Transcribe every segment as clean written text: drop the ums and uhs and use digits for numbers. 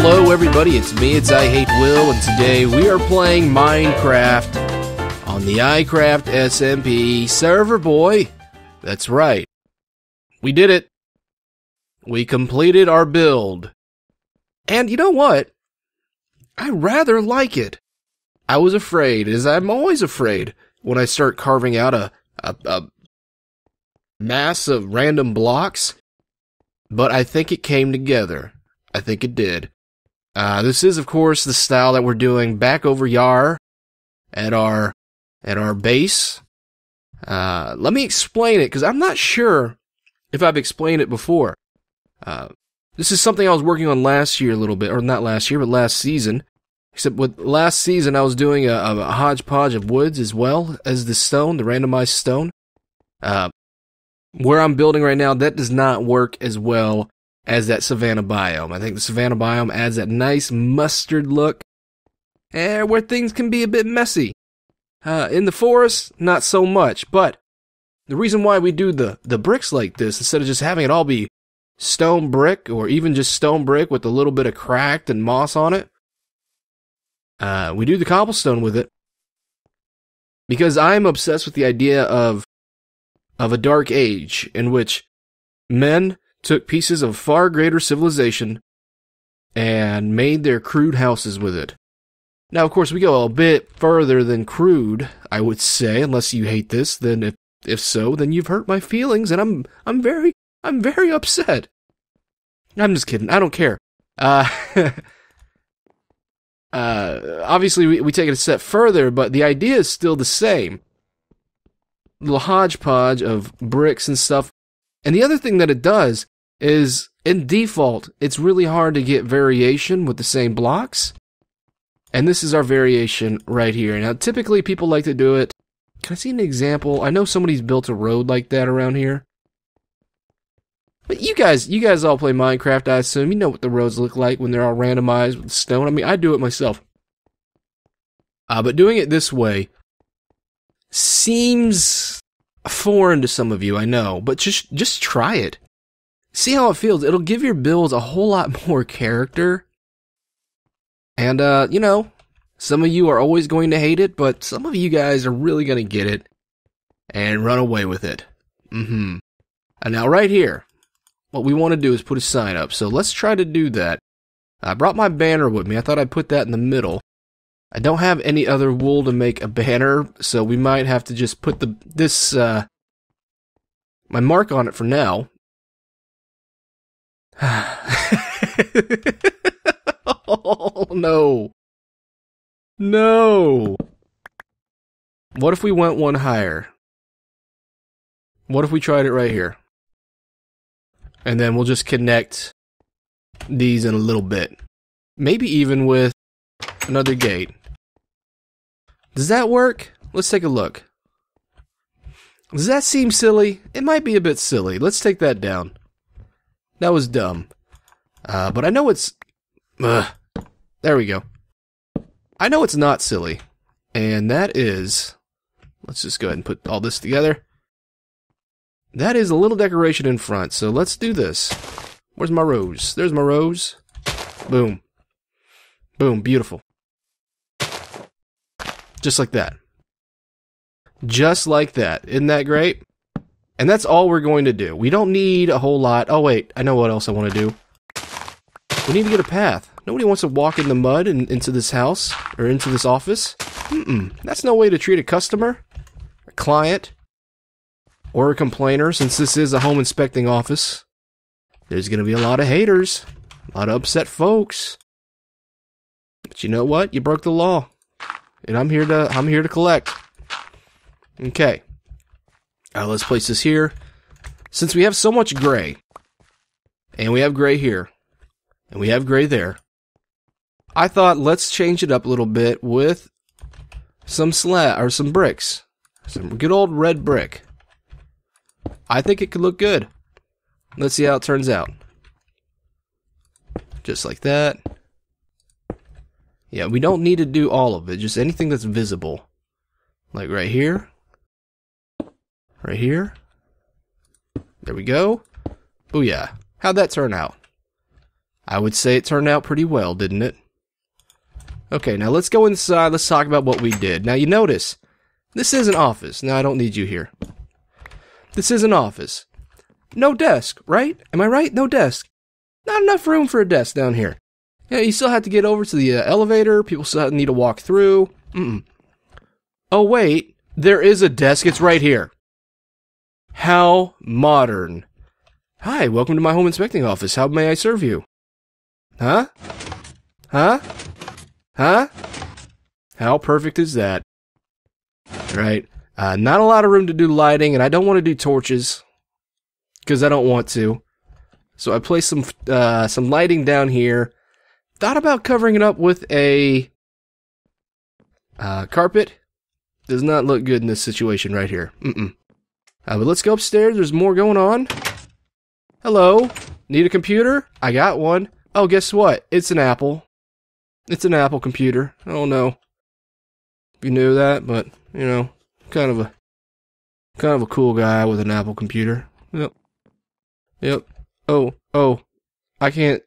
Hello everybody, it's me, it's IHateWill, and today we are playing Minecraft on the iCraft SMP server, boy. That's right. We did it. We completed our build. And you know what? I rather like it. I was afraid, as I'm always afraid, when I start carving out a mass of random blocks. But I think it came together. I think it did. This is, of course, the style that we're doing back over Yar at our base. Let me explain it, because I'm not sure if I've explained it before. This is something I was working on last year a little bit, or not last year, but last season. Except with last season, I was doing a hodgepodge of woods as well as the stone, the randomized stone. Where I'm building right now, that does not work as well as that savanna biome. I think the savanna biome adds that nice mustard look, where things can be a bit messy. In the forest, not so much, but the reason why we do the bricks like this, instead of just having it all be stone brick, or even just stone brick with a little bit of cracked and moss on it, we do the cobblestone with it, because I'm obsessed with the idea of a dark age in which men took pieces of far greater civilization and made their crude houses with it. Now, of course, we go a bit further than crude, I would say, unless you hate this. Then, if so, then you've hurt my feelings, and I'm very upset. I'm just kidding. I don't care. Obviously, we take it a step further, but the idea is still the same. Little hodgepodge of bricks and stuff. And the other thing that it does is, in default, it's really hard to get variation with the same blocks. And this is our variation right here. Now, typically people like to do it. Can I see an example? I know somebody's built a road like that around here. But you guys all play Minecraft, I assume. You know what the roads look like when they're all randomized with stone. I mean, I do it myself. But doing it this way seems foreign to some of you, I know, but just try it. See how it feels. It'll give your builds a whole lot more character. And, you know, some of you are always going to hate it, but some of you guys are really going to get it and run away with it. And now right here, what we want to do is put a sign up. So let's try to do that. I brought my banner with me. I thought I'd put that in the middle. I don't have any other wool to make a banner, so we might have to just put my mark on it for now. Oh, no. No. What if we went one higher? What if we tried it right here? And then we'll just connect these in a little bit. Maybe even with another gate. Does that work? Let's take a look. Does that seem silly? It might be a bit silly. Let's take that down. That was dumb. But I know it's... there we go. I know it's not silly. And that is... Let's just go ahead and put all this together. That is a little decoration in front, so let's do this. Where's my rose? There's my rose. Boom. Boom, beautiful. Just like that. Just like that. Isn't that great? And that's all we're going to do. We don't need a whole lot. Oh, wait. I know what else I want to do. We need to get a path. Nobody wants to walk in the mud and into this house or into this office. That's no way to treat a customer, a client, or a complainer, since this is a home inspecting office. There's going to be a lot of haters, a lot of upset folks. But you know what? You broke the law. And I'm here to collect. Okay. Let's place this here. Since we have so much gray, and we have gray here, and we have gray there, I thought let's change it up a little bit with some some bricks. Some good old red brick. I think it could look good. Let's see how it turns out. Just like that. Yeah, we don't need to do all of it, just anything that's visible. Like right here. Right here. There we go. Booyah. How'd that turn out? I would say it turned out pretty well, didn't it? Okay, now let's go inside. Let's talk about what we did. Now you notice, this is an office. Now I don't need you here. This is an office. No desk, right? Am I right? No desk. Not enough room for a desk down here. Yeah, you still have to get over to the elevator. People still need to walk through. Oh, wait. There is a desk. It's right here. How modern. Hi, welcome to my home inspecting office. How may I serve you? Huh? Huh? Huh? How perfect is that? Right. Not a lot of room to do lighting, and I don't want to do torches. Because I don't want to. So I placed some lighting down here. Thought about covering it up with a carpet. Does not look good in this situation right here. But let's go upstairs. There's more going on. Hello. Need a computer? I got one. Oh, guess what? It's an Apple. It's an Apple computer. I don't know if you knew that, but you know, kind of a cool guy with an Apple computer. Yep. Oh. I can't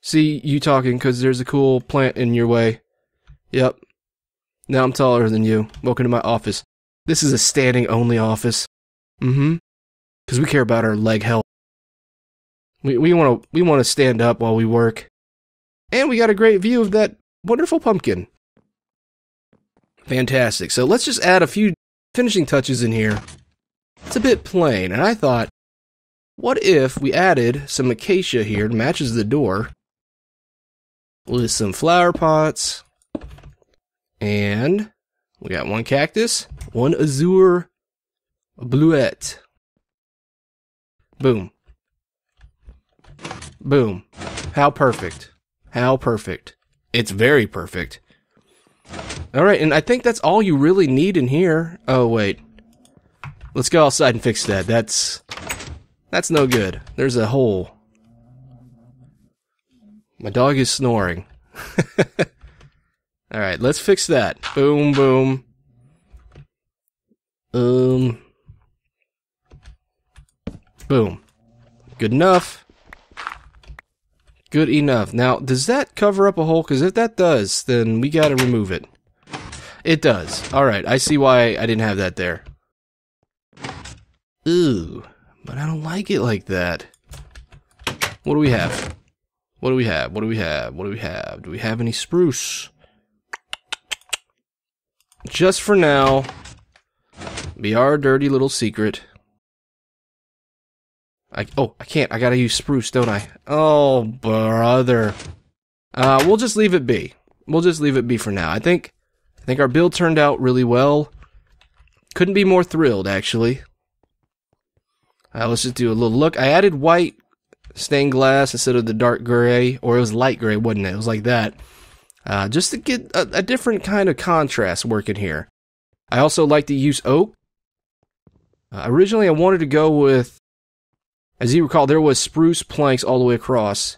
see you talking because there's a cool plant in your way. Yep. Now I'm taller than you. Welcome to my office. This is a standing only office. Because we care about our leg health. We want to stand up while we work. And we got a great view of that wonderful pumpkin. Fantastic. So let's just add a few finishing touches in here. It's a bit plain, and I thought, what if we added some acacia here that matches the door with some flower pots, and we got one cactus, one azure bluette. Boom. Boom. How perfect. How perfect. It's very perfect. Alright, and I think that's all you really need in here. Oh, wait. Let's go outside and fix that. That's no good. There's a hole. My dog is snoring. Alright, let's fix that. Boom, boom. Boom. Good enough. Good enough. Now, does that cover up a hole? Because if that does, then we gotta remove it. It does. Alright, I see why I didn't have that there. Ooh. But I don't like it like that. What do we have? What do we have? What do we have? What do we have? Do we have any spruce? Just for now. Be our dirty little secret. I can't. I gotta use spruce, don't I? Oh, brother. We'll just leave it be. We'll just leave it be for now. I think our build turned out really well. Couldn't be more thrilled, actually. Let's just do a little look. I added white stained glass instead of the dark gray, or it was light gray, wasn't it? It was like that. Just to get a different kind of contrast working here. I also like to use oak. Originally, I wanted to go with, as you recall, there was spruce planks all the way across.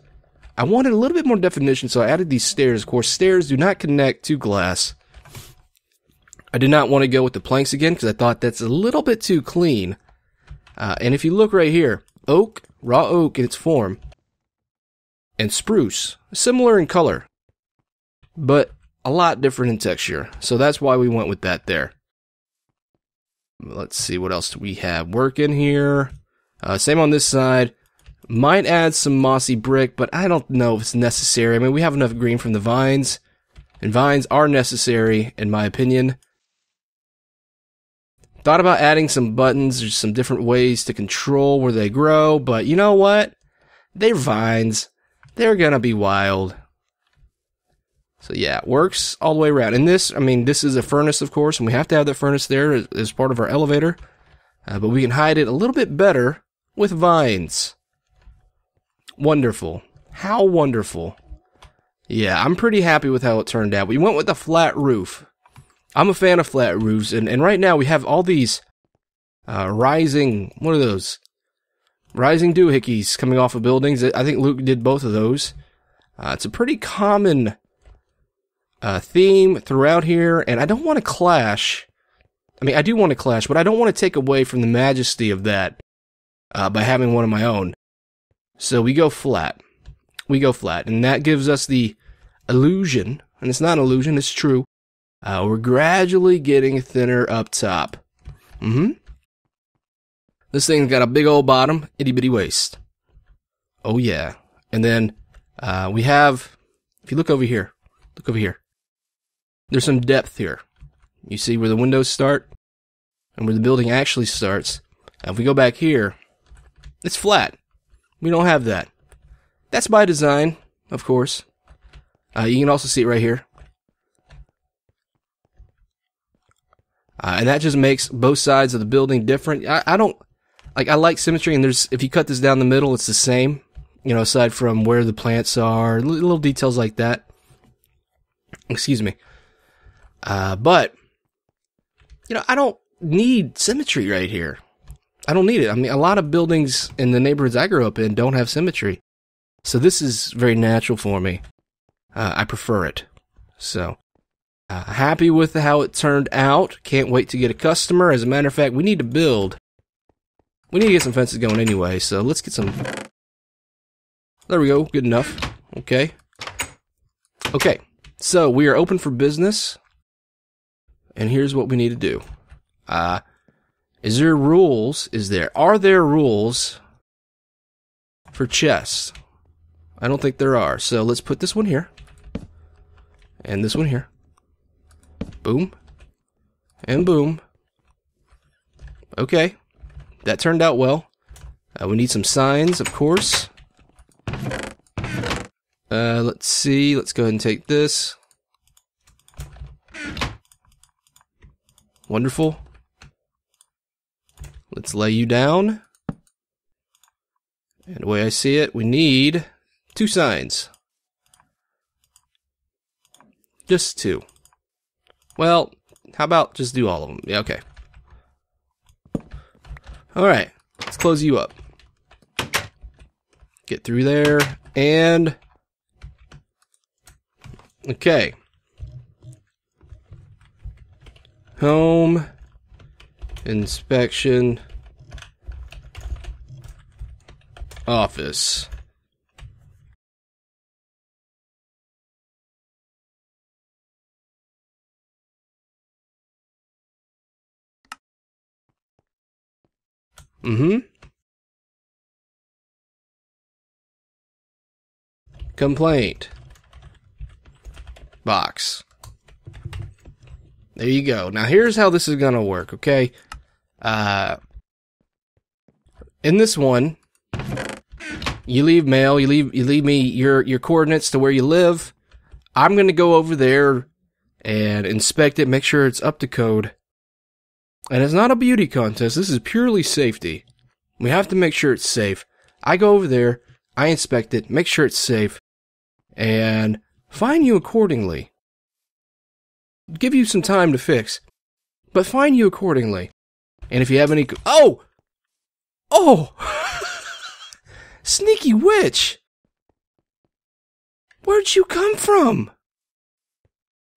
I wanted a little bit more definition, so I added these stairs. Of course, stairs do not connect to glass. I did not want to go with the planks again, because I thought that's a little bit too clean. And if you look right here, oak, raw oak in its form, and spruce, similar in color, but a lot different in texture. So that's why we went with that there. Let's see what else do we have working here. Same on this side. Might add some mossy brick, but I don't know if it's necessary. I mean, we have enough green from the vines, and vines are necessary, in my opinion. Thought about adding some buttons. There's some different ways to control where they grow, but you know what? They're vines. They're gonna be wild. So yeah, it works all the way around. And this, I mean, this is a furnace, of course, and we have to have that furnace there as part of our elevator. But we can hide it a little bit better with vines. Wonderful. How wonderful. Yeah, I'm pretty happy with how it turned out. We went with a flat roof. I'm a fan of flat roofs, and right now we have all these rising, what are those? Rising doohickeys coming off of buildings. I think Luke did both of those. It's a pretty common theme throughout here, and I don't want to clash. I mean, I do want to clash, but I don't want to take away from the majesty of that by having one of my own. So we go flat. we go flat. And that gives us the illusion, and it's not an illusion, it's true. We're gradually getting thinner up top. This thing's got a big old bottom, itty bitty waist. Oh yeah. And then we have, if you look over here, there's some depth here. You see where the windows start and where the building actually starts. Now if we go back here, it's flat. We don't have that. That's by design, of course. You can also see it right here. And that just makes both sides of the building different. I don't, like, I like symmetry, and if you cut this down the middle, it's the same. You know, aside from where the plants are, little details like that. Excuse me. But, you know, I don't need symmetry right here. I don't need it. I mean, a lot of buildings in the neighborhoods I grew up in don't have symmetry. So this is very natural for me. I prefer it. So, happy with how it turned out. Can't wait to get a customer. As a matter of fact, we need to build. We need to get some fences going anyway, so let's get some. There we go. Good enough. Okay. Okay. So, we are open for business. And here's what we need to do. Is there rules? Are there rules for chests? I don't think there are. So, let's put this one here. And this one here. Boom. And boom. Okay. That turned out well. We need some signs, of course. Let's see. Let's go ahead and take this. Wonderful. Let's lay you down. And the way I see it, we need 2 signs. Just 2. Well, how about just do all of them? Yeah, okay. Alright, let's close you up. Get through there, and... Okay. Home. Inspection. Office. Complaint. Box. There you go. Now here's how this is gonna work, okay? In this one, you leave mail, you leave me your coordinates to where you live. I'm gonna go over there and inspect it, make sure it's up to code. And it's not a beauty contest, this is purely safety. We have to make sure it's safe. I go over there, I inspect it, make sure it's safe, and fine you accordingly. Give you some time to fix, but fine you accordingly. And if you have any... Oh! Oh! Sneaky witch! Where'd you come from?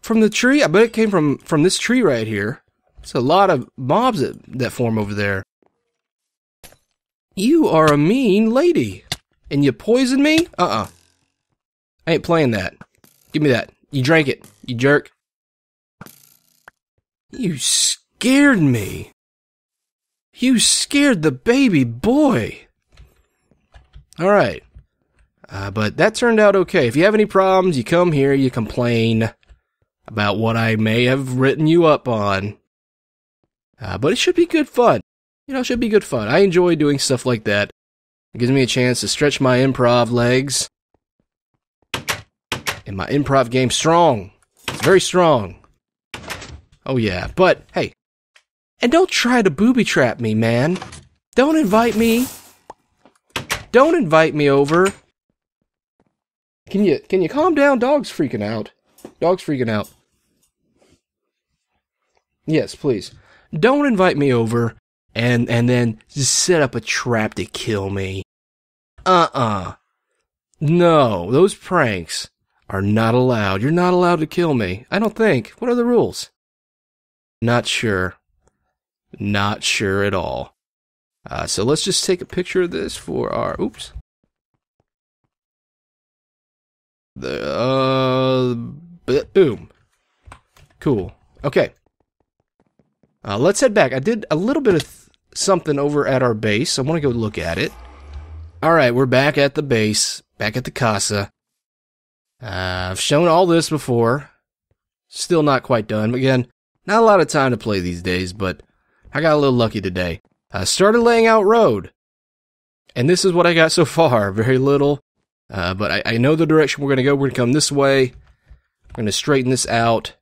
From the tree? I bet it came from this tree right here. There's a lot of mobs that form over there. You are a mean lady. And you poisoned me? I ain't playing that. Give me that. You drank it, you jerk. You scared me. You scared the baby boy. Alright. But that turned out okay. If you have any problems, you come here, you complain about what I may have written you up on. But it should be good fun. You know, it should be good fun. I enjoy doing stuff like that. It gives me a chance to stretch my improv legs. And my improv game's strong. It's very strong. Oh yeah, but hey. And don't try to booby trap me, man. Don't invite me. Don't invite me over. Can you calm down? Dog's freaking out. Dog's freaking out. Yes, please. Don't invite me over and then just set up a trap to kill me. No, those pranks are not allowed. You're not allowed to kill me. I don't think. What are the rules? Not sure. Not sure at all. So let's just take a picture of this for our... Oops. Boom. Cool. Okay. Let's head back. I did a little bit of something over at our base. I want to go look at it. Alright, we're back at the base. Back at the casa. I've shown all this before. Still not quite done. Again, not a lot of time to play these days, but I got a little lucky today. I started laying out road. And this is what I got so far. Very little. But I know the direction we're going to go. We're going to come this way. We're going to straighten this out.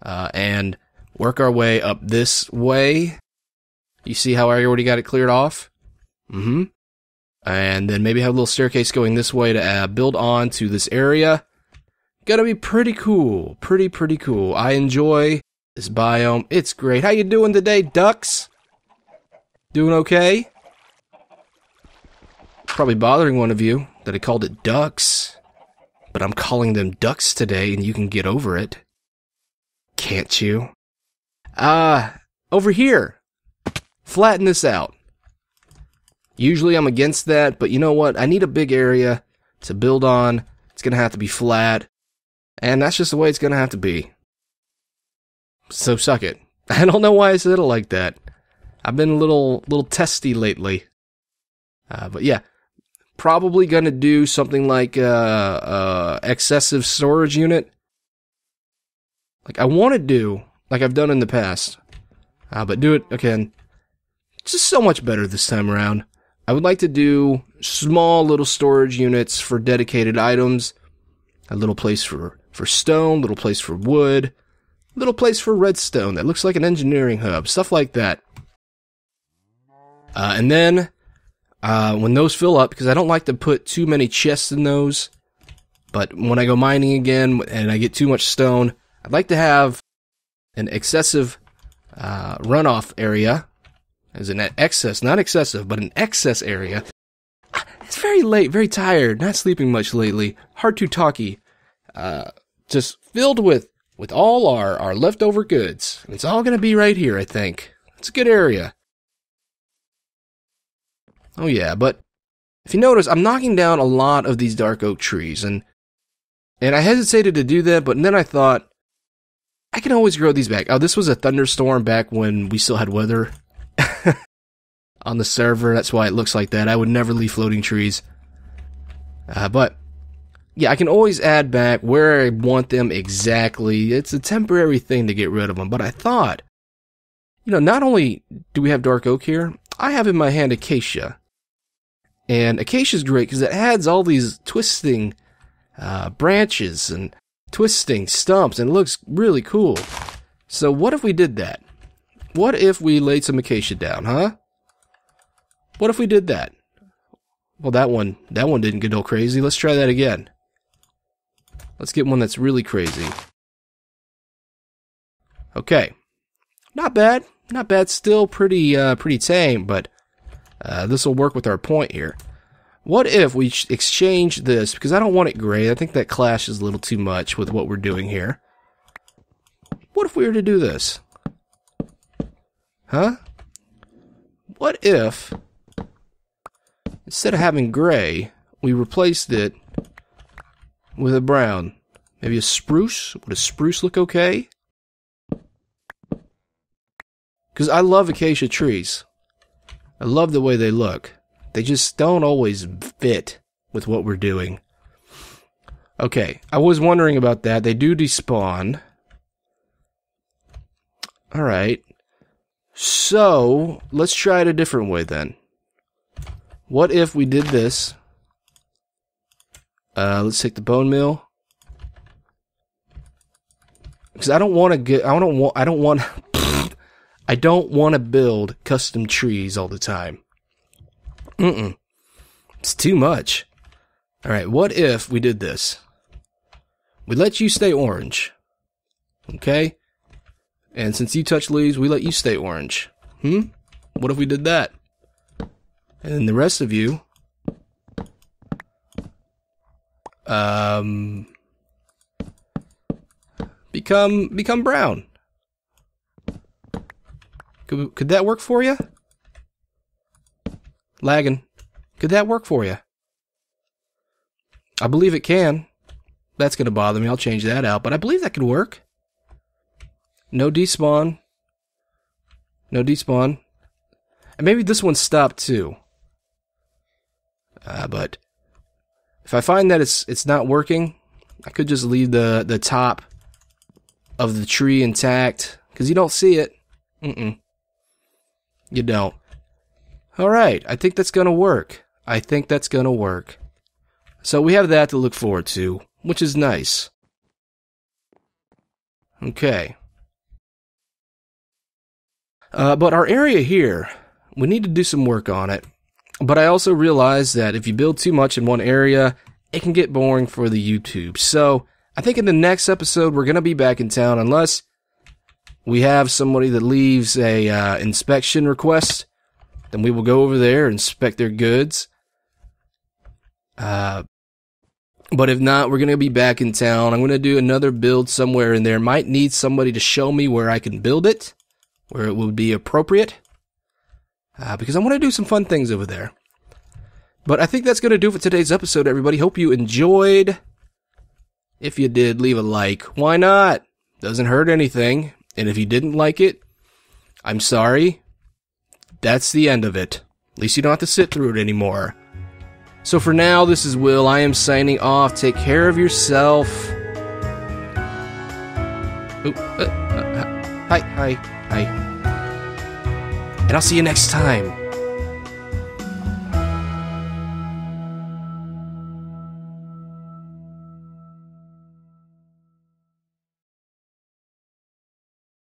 And work our way up this way. You see how I already got it cleared off? Mm-hmm. And then maybe have a little staircase going this way to build on to this area. Gonna be pretty cool. Pretty cool. I enjoy this biome. It's great. How you doing today, ducks? Doing okay? Probably bothering one of you that I called it ducks. But I'm calling them ducks today, and you can get over it. Can't you? Over here. Flatten this out. Usually I'm against that, but you know what? I need a big area to build on. It's gonna have to be flat. And that's just the way it's gonna have to be. So suck it. I don't know why I said it like that. I've been a little testy lately. But yeah. Probably gonna do something like excessive storage unit. Like I want to do, like I've done in the past. But do it again. Just so much better this time around. I would like to do small little storage units for dedicated items. A little place for stone, little place for wood, little place for redstone that looks like an engineering hub, stuff like that. And then, when those fill up, because I don't like to put too many chests in those, but when I go mining again and I get too much stone, I'd like to have an excessive runoff area. As an excess, not excessive, but an excess area. It's very late, very tired, not sleeping much lately, hard to talky. Just filled with all our leftover goods. It's all going to be right here, I think. It's a good area. Oh yeah, but if you notice, I'm knocking down a lot of these dark oak trees, and I hesitated to do that, but then I thought, I can always grow these back. Oh, this was a thunderstorm back when we still had weather. On the server, that's why it looks like that. I would never leave floating trees. But, yeah, I can always add back where I want them exactly. It's a temporary thing to get rid of them. But I thought, you know, not only do we have dark oak here, I have in my hand acacia. And acacia's great because it adds all these twisting branches and twisting stumps, and it looks really cool. So what if we did that? What if we laid some acacia down, huh? What if we did that? Well, that one didn't get all crazy. Let's try that again. Let's get one that's really crazy. Okay. Not bad. Not bad. Still pretty tame, but this will work with our point here. What if we exchange this, because I don't want it gray. I think that clashes a little too much with what we're doing here. What if we were to do this? Huh? What if, instead of having gray, we replaced it with a brown? Maybe a spruce? Would a spruce look okay? Because I love acacia trees. I love the way they look. They just don't always fit with what we're doing. Okay, I was wondering about that. They do despawn. Alright. So, let's try it a different way then. What if we did this? Let's take the bone meal. Because I don't want to get, I don't want I don't want to build custom trees all the time. It's too much. Alright, what if we did this? We let you stay orange. Okay? And since you touch leaves, we let you stay orange. What if we did that? And then the rest of you, become brown. Could that work for you? Lagging. Could that work for you? I believe it can. that's going to bother me. I'll change that out, but I believe that could work. No despawn. No despawn. And maybe this one stopped too. But if I find that it's not working, I could just leave the top of the tree intact, because you don't see it. You don't. Alright, I think that's gonna work. I think that's gonna work. So we have that to look forward to, which is nice. Okay. But our area here, we need to do some work on it. But I also realize that if you build too much in one area, it can get boring for the YouTube. So I think in the next episode, we're going to be back in town unless we have somebody that leaves a inspection request. Then we will go over there and inspect their goods. But if not, we're going to be back in town. I'm going to do another build somewhere in there. Might need somebody to show me where I can build it, where it would be appropriate. Because I want to do some fun things over there. But I think that's going to do it for today's episode, everybody. Hope you enjoyed. If you did, leave a like. Why not? Doesn't hurt anything. And if you didn't like it, I'm sorry. That's the end of it. At least you don't have to sit through it anymore. So for now, this is Will. I am signing off. Take care of yourself. Ooh, hi. And I'll see you next time.